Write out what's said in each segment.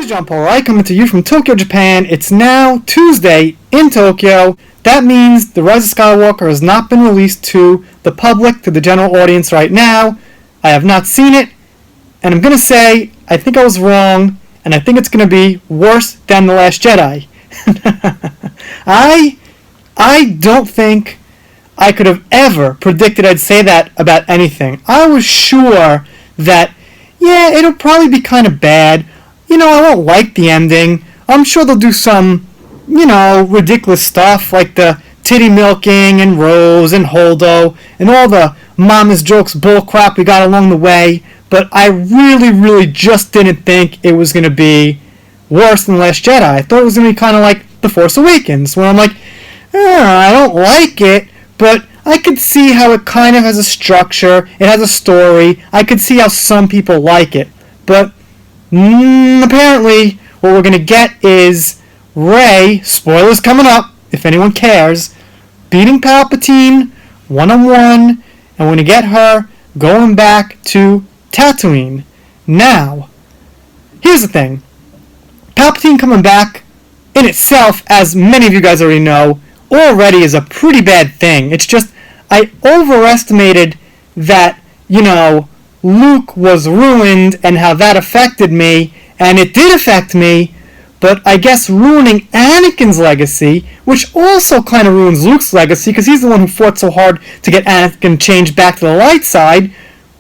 John Paul Wright coming to you from Tokyo, Japan. It's now Tuesday in Tokyo. That means The Rise of Skywalker has not been released to the public, to the general audience right now. I have not seen it, and I'm going to say I think I was wrong, and I think it's going to be worse than The Last Jedi. I don't think I could have ever predicted I'd say that about anything. I was sure that, yeah, it'll probably be kind of bad. I won't like the ending. I'm sure they'll do some, ridiculous stuff like the titty milking and Rose and Holdo and all the mama's jokes bullcrap we got along the way. But I really, really just didn't think it was going to be worse than Last Jedi. I thought it was going to be kind of like The Force Awakens, where I'm like, I don't like it, but I could see how it kind of has a structure, it has a story, I could see how some people like it. But apparently what we're going to get is Rey, spoilers coming up, if anyone cares, beating Palpatine one-on-one, and we're going to get her going back to Tatooine. Now, here's the thing. Palpatine coming back in itself, as many of you guys already know, already is a pretty bad thing. It's just, I overestimated that, Luke was ruined and how that affected me, and it did affect me, but I guess ruining Anakin's legacy, which also kind of ruins Luke's legacy, because he's the one who fought so hard to get Anakin changed back to the light side,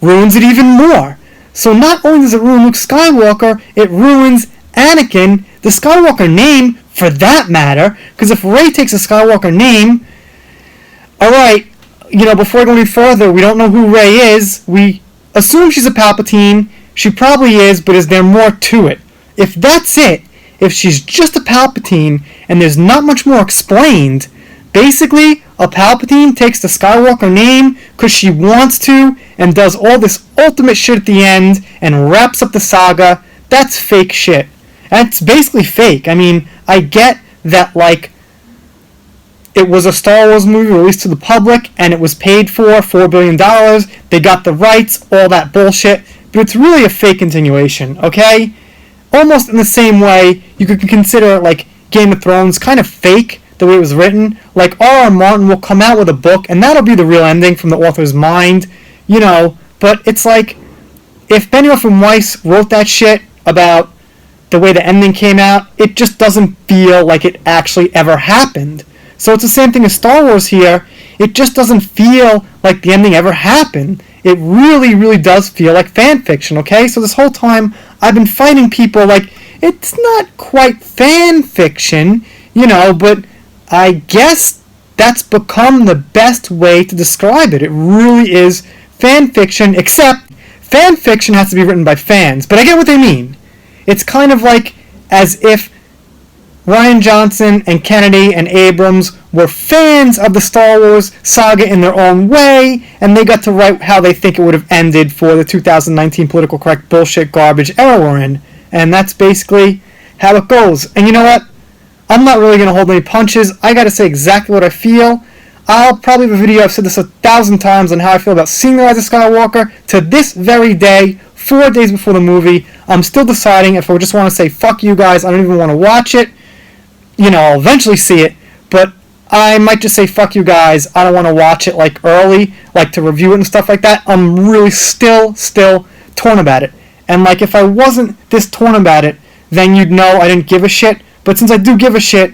ruins it even more. So not only does it ruin Luke Skywalker, it ruins Anakin, the Skywalker name, for that matter, because if Rey takes a Skywalker name, alright, before I go any further, we don't know who Rey is. We assume she's a Palpatine. She probably is, but is there more to it? If that's it, if she's just a Palpatine and there's not much more explained, basically a Palpatine takes the Skywalker name because she wants to and does all this ultimate shit at the end and wraps up the saga, that's fake shit. That's basically fake. I mean, I get that, it was a Star Wars movie released to the public, and it was paid for $4 billion. They got the rights, all that bullshit. But it's really a fake continuation, okay? Almost in the same way, you could consider, Game of Thrones kind of fake, the way it was written. R.R. Martin will come out with a book, and that'll be the real ending from the author's mind, But it's if Benioff and Weiss wrote that shit about the way the ending came out, it just doesn't feel like it actually ever happened. So it's the same thing as Star Wars here. It just doesn't feel like the ending ever happened. It really, really does feel like fan fiction, okay? So this whole time, I've been fighting people it's not quite fan fiction, but I guess that's become the best way to describe it. It really is fan fiction, except fan fiction has to be written by fans. But I get what they mean. It's kind of as if Rian Johnson and Kennedy and Abrams were fans of the Star Wars saga in their own way, and they got to write how they think it would have ended for the 2019 political correct bullshit garbage era we're in. And that's basically how it goes. And you know what? I'm not really going to hold any punches. I got to say exactly what I feel. I'll probably have a video, I've said this 1,000 times, on how I feel about seeing The Rise of Skywalker. To this very day, 4 days before the movie, I'm still deciding if I just want to say, fuck you guys, I don't even want to watch it. I'll eventually see it, but I might just say, fuck you guys, I don't want to watch it, early, to review it and stuff like that. I'm really still torn about it. And, if I wasn't this torn about it, then you'd know I didn't give a shit. But since I do give a shit,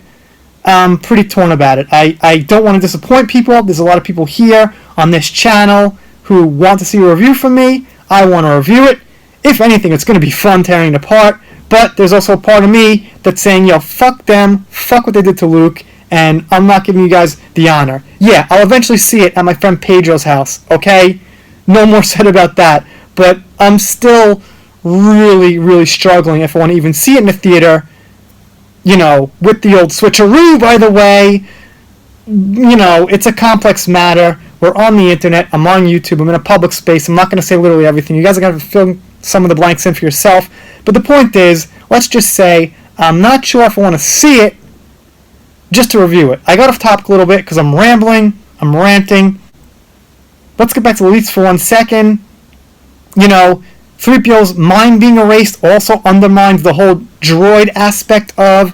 I'm pretty torn about it. I don't want to disappoint people. There's a lot of people here on this channel who want to see a review from me. I want to review it. If anything, it's going to be fun tearing it apart. But there's also a part of me that's saying, fuck them, fuck what they did to Luke, and I'm not giving you guys the honor. Yeah, I'll eventually see it at my friend Pedro's house, okay? No more said about that. But I'm still really, really struggling if I want to even see it in the theater, with the old switcheroo, by the way. It's a complex matter. We're on the internet. I'm on YouTube. I'm in a public space. I'm not going to say literally everything. You guys are going to fill some of the blanks in for yourself. But the point is, let's just say, I'm not sure if I want to see it just to review it. I got off topic a little bit because I'm rambling. I'm ranting. Let's get back to the leaks for 1 second. 3PO's mind being erased also undermines the whole droid aspect of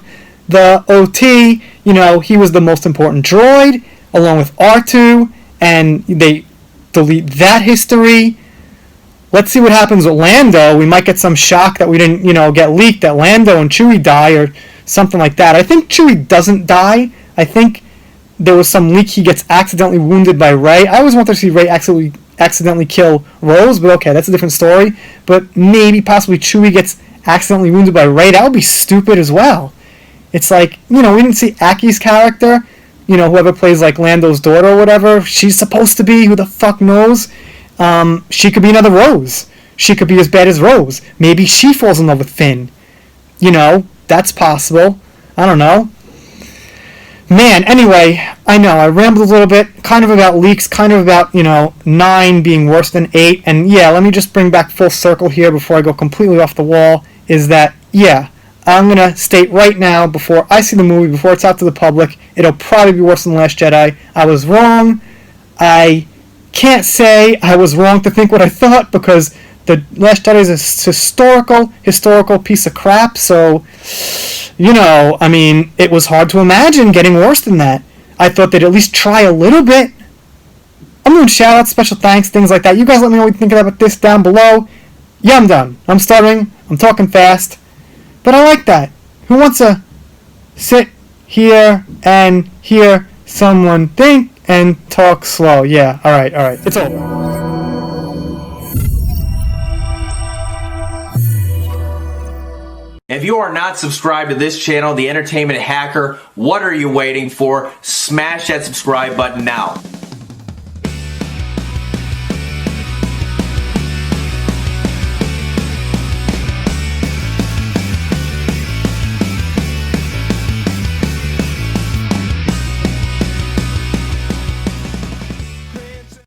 the OT. You know, he was the most important droid, along with R2, and they delete that history. Let's see what happens with Lando. We might get some shock that we didn't, get leaked, that Lando and Chewie die or something like that. I think Chewie doesn't die. I think there was some leak he gets accidentally wounded by Rey. I always wanted to see Rey accidentally kill Rose, but okay, that's a different story. But maybe, possibly, Chewie gets accidentally wounded by Rey. That would be stupid as well. It's like, we didn't see Aki's character, whoever plays like Lando's daughter or whatever. She's supposed to be, who the fuck knows? She could be another Rose. She could be as bad as Rose. Maybe she falls in love with Finn. That's possible. I don't know. Man, anyway, I know, I rambled a little bit, kind of about leaks, kind of about, 9 being worse than 8, and yeah, let me just bring back full circle here before I go completely off the wall, is that, yeah, I'm going to state right now, before I see the movie, before it's out to the public, it'll probably be worse than Last Jedi. I was wrong. I can't say I was wrong to think what I thought, because the Last Jedi is a historical piece of crap, so, it was hard to imagine getting worse than that. I thought they'd at least try a little bit. I'm doing shout-outs, special thanks, things like that. You guys let me know what you think about this down below. Yeah, I'm done. I'm stuttering. I'm talking fast. But I like that. Who wants to sit here and hear someone think and talk slow? Yeah, alright. It's over. If you are not subscribed to this channel, The Entertainment Hacker, what are you waiting for? Smash that subscribe button now.